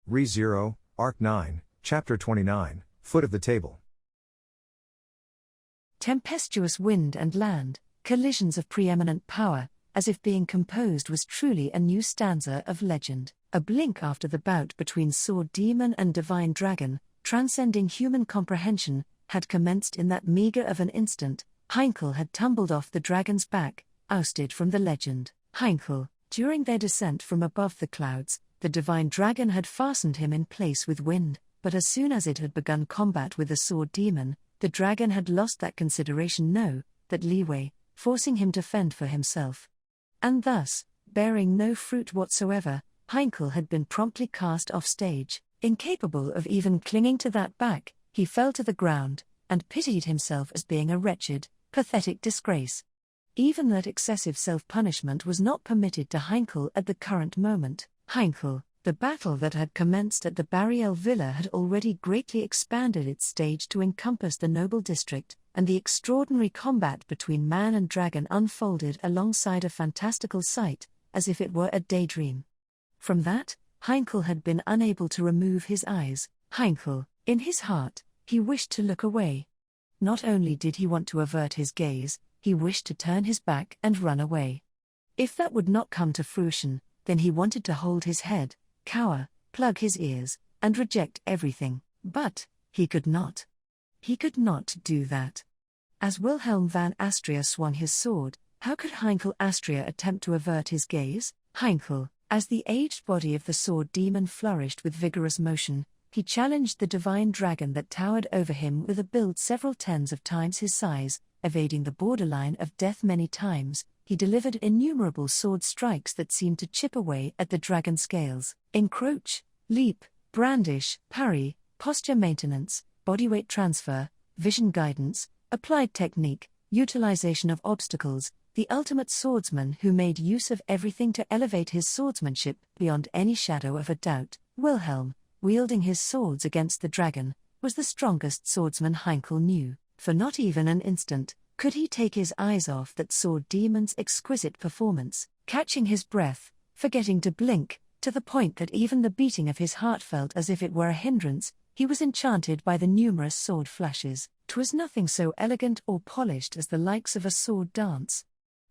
Re-Zero, Arc 9, Chapter 29, Foot of the Table. Tempestuous wind and land, collisions of preeminent power, as if being composed was truly a new stanza of legend. A blink after the bout between sword demon and divine dragon, transcending human comprehension, had commenced in that meager of an instant. Heinkel had tumbled off the dragon's back, ousted from the legend. Heinkel, during their descent from above the clouds, the divine dragon had fastened him in place with wind, but as soon as it had begun combat with the sword demon, the dragon had lost that consideration, that leeway, forcing him to fend for himself. And thus, bearing no fruit whatsoever, Heinkel had been promptly cast off stage. Incapable of even clinging to that back, he fell to the ground, and pitied himself as being a wretched, pathetic disgrace. Even that excessive self-punishment was not permitted to Heinkel at the current moment. Heinkel, the battle that had commenced at the Bariel Villa had already greatly expanded its stage to encompass the noble district, and the extraordinary combat between man and dragon unfolded alongside a fantastical sight, as if it were a daydream. From that, Heinkel had been unable to remove his eyes. Heinkel, in his heart, he wished to look away. Not only did he want to avert his gaze, he wished to turn his back and run away. If that would not come to fruition, then he wanted to hold his head, cower, plug his ears, and reject everything. But he could not. He could not do that. As Wilhelm van Astria swung his sword, how could Heinkel Astria attempt to avert his gaze? Heinkel, as the aged body of the sword demon flourished with vigorous motion, he challenged the divine dragon that towered over him with a build several tens of times his size. Evading the borderline of death many times, he delivered innumerable sword strikes that seemed to chip away at the dragon's scales. Encroach, leap, brandish, parry, posture maintenance, bodyweight transfer, vision guidance, applied technique, utilization of obstacles, the ultimate swordsman who made use of everything to elevate his swordsmanship beyond any shadow of a doubt. Wilhelm, wielding his swords against the dragon, was the strongest swordsman Heinkel knew. For not even an instant could he take his eyes off that sword demon's exquisite performance, catching his breath, forgetting to blink, to the point that even the beating of his heart felt as if it were a hindrance. He was enchanted by the numerous sword flashes. 'Twas nothing so elegant or polished as the likes of a sword dance.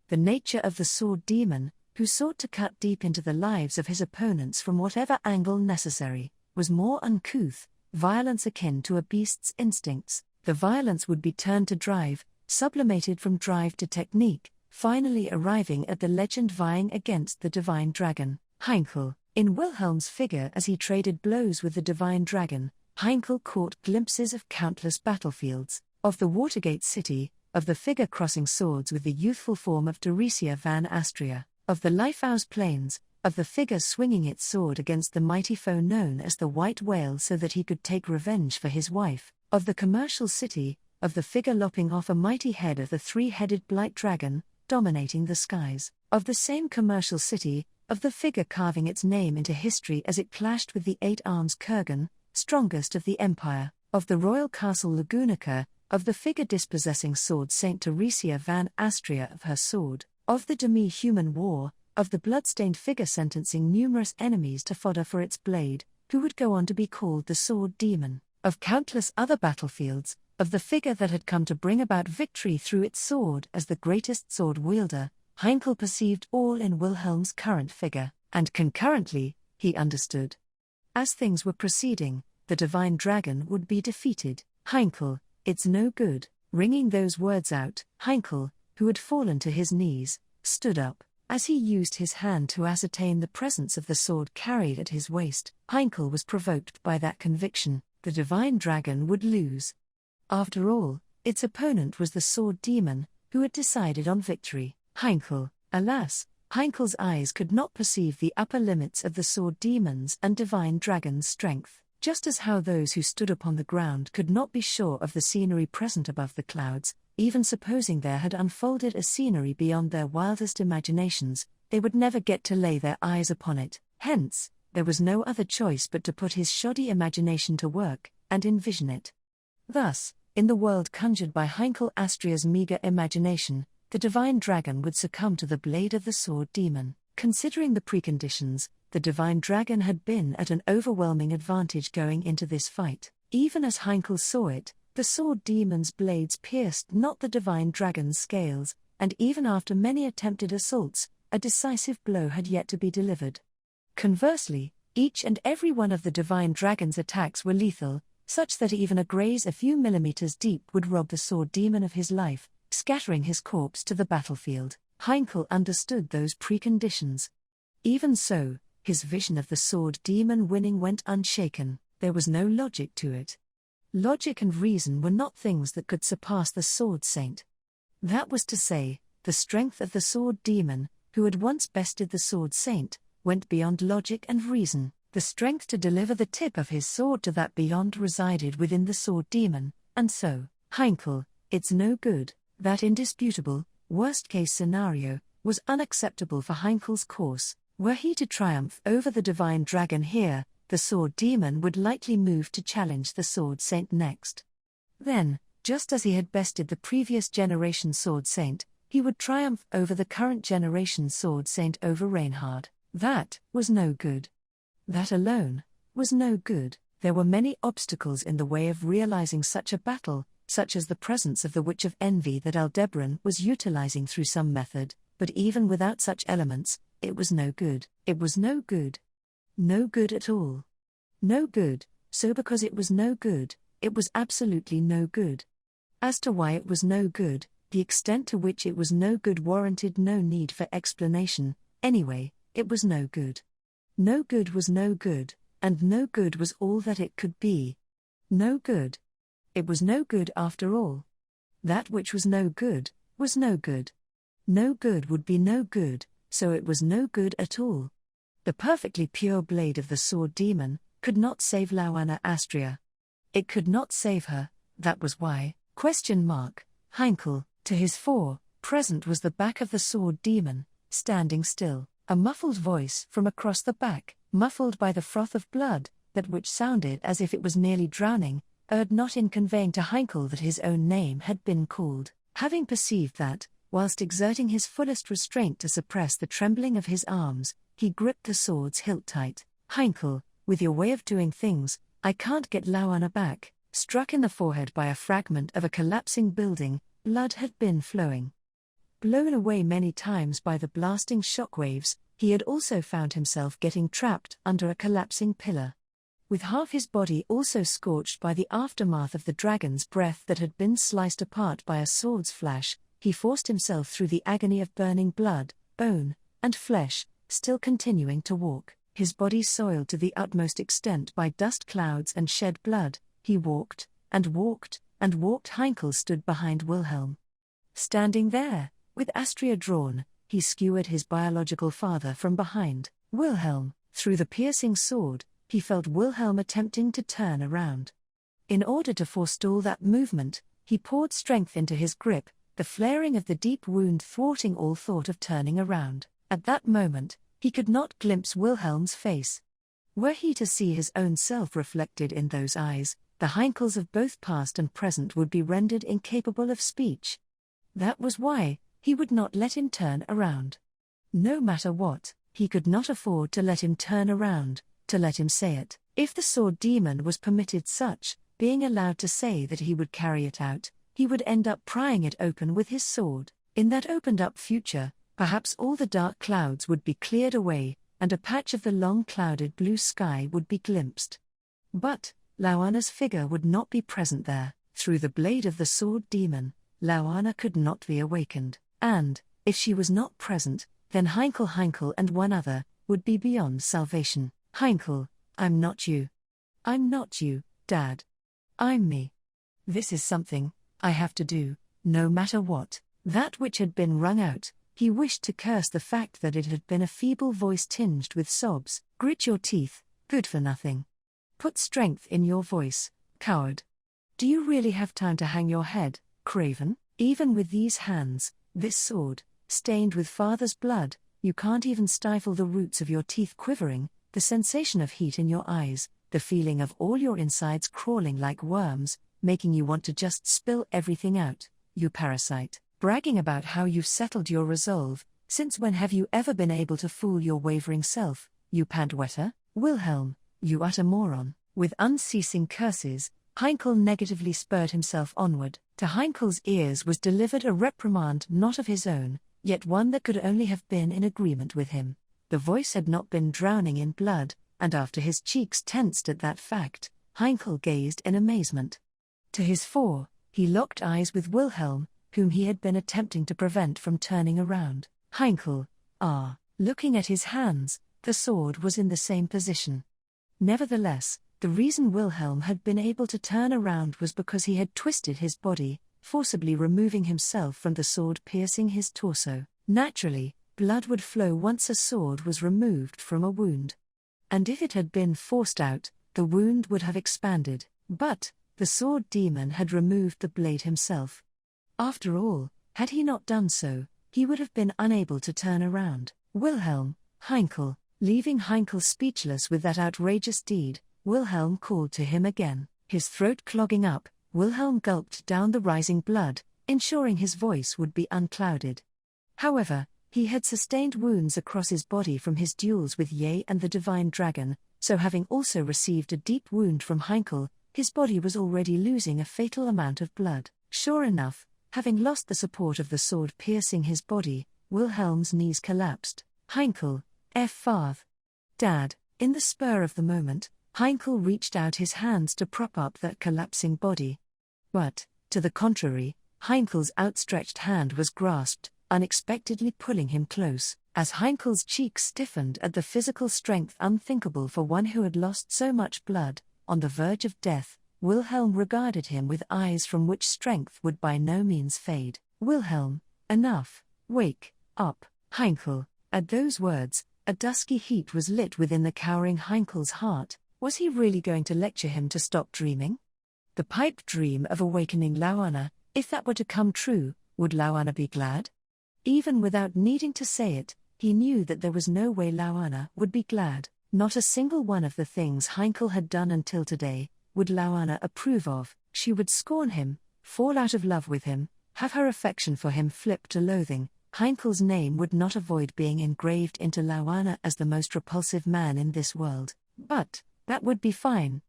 The nature of the sword demon, who sought to cut deep into the lives of his opponents from whatever angle necessary, was more uncouth, violence akin to a beast's instincts. The violence would be turned to drive, sublimated from drive to technique, finally arriving at the legend vying against the divine dragon. Heinkel, in Wilhelm's figure as he traded blows with the divine dragon, Heinkel caught glimpses of countless battlefields, of the Watergate city, of the figure crossing swords with the youthful form of Teresia van Astria, of the Lifehouse plains, of the figure swinging its sword against the mighty foe known as the White Whale so that he could take revenge for his wife, of the commercial city, of the figure lopping off a mighty head of the three-headed blight dragon, dominating the skies, of the same commercial city, of the figure carving its name into history as it clashed with the Eight Arms Kurgan, strongest of the empire, of the royal castle Lagunica, of the figure dispossessing sword Saint Teresia van Astria of her sword, of the demi-human war, of the bloodstained figure sentencing numerous enemies to fodder for its blade, who would go on to be called the sword demon, of countless other battlefields, of the figure that had come to bring about victory through its sword as the greatest sword wielder. Heinkel perceived all in Wilhelm's current figure, and concurrently, he understood. As things were proceeding, the divine dragon would be defeated. Heinkel, it's no good. Ringing those words out, Heinkel, who had fallen to his knees, stood up. As he used his hand to ascertain the presence of the sword carried at his waist, Heinkel was provoked by that conviction. The divine dragon would lose. After all, its opponent was the sword demon, who had decided on victory. Heinkel, alas, Heinkel's eyes could not perceive the upper limits of the sword demon's and divine dragon's strength, just as how those who stood upon the ground could not be sure of the scenery present above the clouds. Even supposing there had unfolded a scenery beyond their wildest imaginations, they would never get to lay their eyes upon it. Hence, there was no other choice but to put his shoddy imagination to work, and envision it. Thus, in the world conjured by Heinkel Astria's meager imagination, the divine dragon would succumb to the blade of the sword demon. Considering the preconditions, the divine dragon had been at an overwhelming advantage going into this fight. Even as Heinkel saw it, the sword demon's blades pierced not the divine dragon's scales, and even after many attempted assaults, a decisive blow had yet to be delivered. Conversely, each and every one of the divine dragon's attacks were lethal, such that even a graze a few millimeters deep would rob the sword demon of his life, scattering his corpse to the battlefield. Heinkel understood those preconditions. Even so, his vision of the sword demon winning went unshaken. There was no logic to it. Logic and reason were not things that could surpass the sword saint. That was to say, the strength of the sword demon, who had once bested the sword saint, went beyond logic and reason. The strength to deliver the tip of his sword to that beyond resided within the sword demon, and so, Heinkel, it's no good. That indisputable, worst-case scenario, was unacceptable for Heinkel's course. Were he to triumph over the divine dragon here, the sword demon would likely move to challenge the sword saint next. Then, just as he had bested the previous generation sword saint, he would triumph over the current generation sword saint over Reinhard. That was no good. That alone was no good. There were many obstacles in the way of realizing such a battle, such as the presence of the Witch of Envy that Aldebaran was utilizing through some method, but even without such elements, it was no good. It was no good. No good at all. No good, so because it was no good, it was absolutely no good. As to why it was no good, the extent to which it was no good warranted no need for explanation. Anyway, it was no good. No good was no good, and no good was all that it could be. No good. It was no good after all. That which was no good, was no good. No good would be no good, so it was no good at all. The perfectly pure blade of the sword demon could not save Lauana Astria. It could not save her, that was why, Heinkel, to his fore, present was the back of the sword demon, standing still, a muffled voice from across the back, muffled by the froth of blood, that which sounded as if it was nearly drowning, erred not in conveying to Heinkel that his own name had been called. Having perceived that, whilst exerting his fullest restraint to suppress the trembling of his arms, he gripped the sword's hilt tight. Heinkel, with your way of doing things, I can't get Lauana back. Struck in the forehead by a fragment of a collapsing building, blood had been flowing. Blown away many times by the blasting shockwaves, he had also found himself getting trapped under a collapsing pillar. With half his body also scorched by the aftermath of the dragon's breath that had been sliced apart by a sword's flash, he forced himself through the agony of burning blood, bone, and flesh, still continuing to walk, his body soiled to the utmost extent by dust clouds and shed blood. He walked, and walked, and walked. Heinkel stood behind Wilhelm. Standing there, with Astria drawn, he skewered his biological father from behind. Wilhelm, through the piercing sword, he felt Wilhelm attempting to turn around. In order to forestall that movement, he poured strength into his grip, the flaring of the deep wound thwarting all thought of turning around. At that moment, he could not glimpse Wilhelm's face. Were he to see his own self reflected in those eyes, the Heinkels of both past and present would be rendered incapable of speech. That was why he would not let him turn around. No matter what, he could not afford to let him turn around, to let him say it. If the sword demon was permitted such, being allowed to say that he would carry it out, he would end up prying it open with his sword. In that opened-up future, perhaps all the dark clouds would be cleared away, and a patch of the long clouded blue sky would be glimpsed. But Lauana's figure would not be present there. Through the blade of the sword demon, Lauana could not be awakened, and, if she was not present, then Heinkel and one other would be beyond salvation. Heinkel, I'm not you. I'm not you, Dad. I'm me. This is something I have to do, no matter what. That which had been wrung out, he wished to curse the fact that it had been a feeble voice tinged with sobs. Grit your teeth, good for nothing. Put strength in your voice, coward. Do you really have time to hang your head, craven? Even with these hands, this sword, stained with father's blood, you can't even stifle the roots of your teeth quivering, the sensation of heat in your eyes, the feeling of all your insides crawling like worms, making you want to just spill everything out, you parasite. Bragging about how you've settled your resolve. Since when have you ever been able to fool your wavering self? you pantwetter, Wilhelm, you utter moron. With unceasing curses, Heinkel negatively spurred himself onward. To Heinkel's ears was delivered a reprimand not of his own, yet one that could only have been in agreement with him. The voice had not been drowning in blood, and after his cheeks tensed at that fact, Heinkel gazed in amazement. To his fore, he locked eyes with Wilhelm, whom he had been attempting to prevent from turning around. Heinkel, looking at his hands, the sword was in the same position. Nevertheless, the reason Wilhelm had been able to turn around was because he had twisted his body, forcibly removing himself from the sword piercing his torso. Naturally, blood would flow once a sword was removed from a wound. And if it had been forced out, the wound would have expanded. But the sword demon had removed the blade himself. After all, had he not done so, he would have been unable to turn around. Wilhelm, Heinkel, leaving Heinkel speechless with that outrageous deed, Wilhelm called to him again. His throat clogging up, Wilhelm gulped down the rising blood, ensuring his voice would be unclouded. However, he had sustained wounds across his body from his duels with Ye and the Divine Dragon, so having also received a deep wound from Heinkel, his body was already losing a fatal amount of blood. Sure enough, having lost the support of the sword piercing his body, Wilhelm's knees collapsed. Heinkel, Dad. In the spur of the moment, Heinkel reached out his hands to prop up that collapsing body. But, to the contrary, Heinkel's outstretched hand was grasped, unexpectedly pulling him close. As Heinkel's cheeks stiffened at the physical strength unthinkable for one who had lost so much blood, on the verge of death, Wilhelm regarded him with eyes from which strength would by no means fade. Wilhelm, enough, wake up, Heinkel. At those words, a dusky heat was lit within the cowering Heinkel's heart. Was he really going to lecture him to stop dreaming? The pipe dream of awakening Lauana, if that were to come true, would Lauana be glad? Even without needing to say it, he knew that there was no way Lauana would be glad. Not a single one of the things Heinkel had done until today would Lauana approve of. She would scorn him, fall out of love with him, have her affection for him flip to loathing. Heinkel's name would not avoid being engraved into Lauana as the most repulsive man in this world. But that would be fine.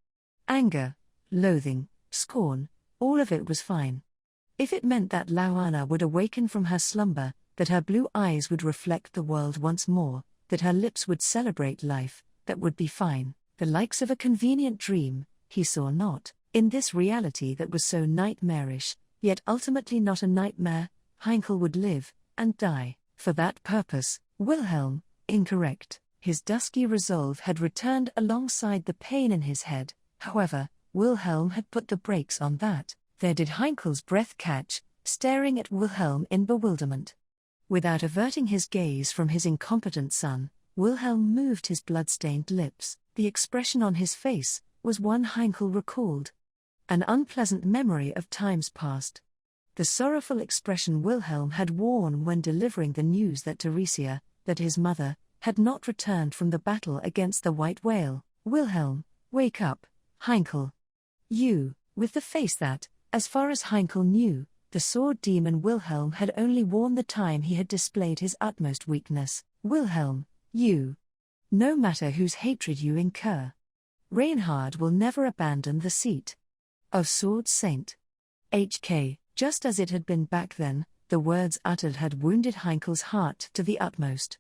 Anger, loathing, scorn, all of it was fine. If it meant that Lauana would awaken from her slumber, that her blue eyes would reflect the world once more, that her lips would celebrate life, that would be fine. The likes of a convenient dream, he saw not. In this reality that was so nightmarish, yet ultimately not a nightmare, Heinkel would live, and die. For that purpose, Wilhelm, incorrect. His dusky resolve had returned alongside the pain in his head. However, Wilhelm had put the brakes on that. There did Heinkel's breath catch, staring at Wilhelm in bewilderment. Without averting his gaze from his incompetent son, Wilhelm moved his blood-stained lips. The expression on his face was one Heinkel recalled. An unpleasant memory of times past. The sorrowful expression Wilhelm had worn when delivering the news that Teresia, that his mother, had not returned from the battle against the White Whale. Wilhelm, wake up, Heinkel. You, with the face that, as far as Heinkel knew, the sword demon Wilhelm had only worn the time he had displayed his utmost weakness. Wilhelm, you. No matter whose hatred you incur, Reinhard will never abandon the seat of Sword Saint. HK, just as it had been back then, the words uttered had wounded Heinkel's heart to the utmost.